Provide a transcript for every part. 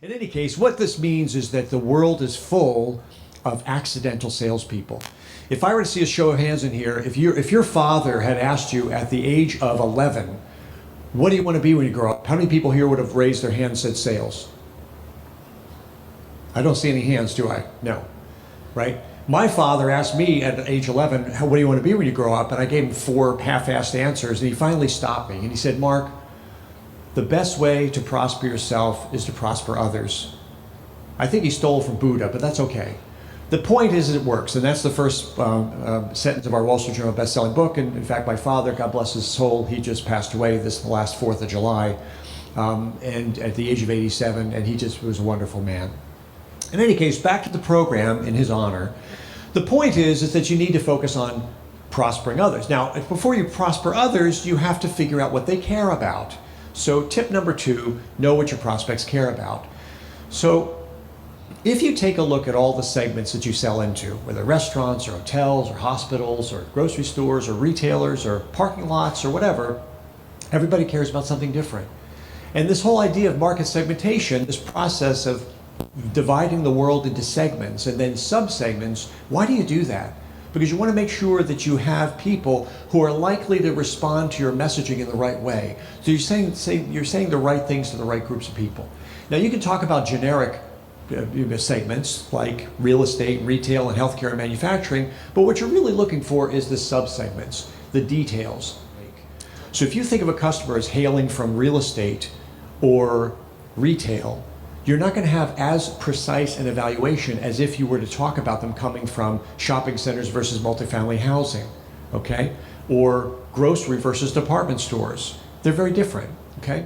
In any case, what this means is that the world is full of accidental salespeople. If I were to see a show of hands in here, if your father had asked you at the age of 11, what do you want to be when you grow up? How many people here would have raised their hand and said sales? I don't see any hands, do I? No, right? My father asked me at age 11, what do you want to be when you grow up? And I gave him 4 half-assed answers, and he finally stopped me. And he said, Mark, the best way to prosper yourself is to prosper others. I think he stole from Buddha, but that's okay. The point is it works, and that's the first sentence of our Wall Street Journal best-selling book. And in fact, my father, God bless his soul, he just passed away the last 4th of July, and at the age of 87, and he just was a wonderful man. In any case, back to the program in his honor. The point is that you need to focus on prospering others. Now, before you prosper others, you have to figure out what they care about. So tip number 2, know what your prospects care about. So if you take a look at all the segments that you sell into, whether restaurants or hotels or hospitals or grocery stores or retailers or parking lots or whatever, everybody cares about something different. And this whole idea of market segmentation, this process of dividing the world into segments and then subsegments, why do you do that? Because you want to make sure that you have people who are likely to respond to your messaging in the right way. So you're saying the right things to the right groups of people. Now you can talk about generic segments like real estate, retail, and healthcare and manufacturing, but what you're really looking for is the subsegments, the details. So if you think of a customer as hailing from real estate or retail, you're not going to have as precise an evaluation as if you were to talk about them coming from shopping centers versus multifamily housing, okay? Or grocery versus department stores. They're very different, okay?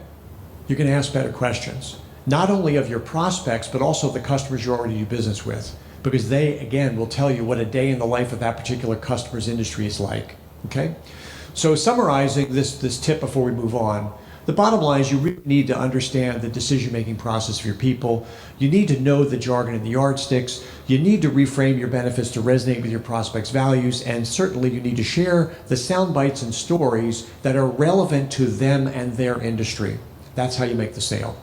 You can ask better questions, not only of your prospects, but also the customers you already do business with, because they, again, will tell you what a day in the life of that particular customer's industry is like, okay? So summarizing this tip before we move on, the bottom line is you really need to understand the decision-making process of your people. You need to know the jargon and the yardsticks. You need to reframe your benefits to resonate with your prospects' values, and certainly you need to share the sound bites and stories that are relevant to them and their industry. That's how you make the sale.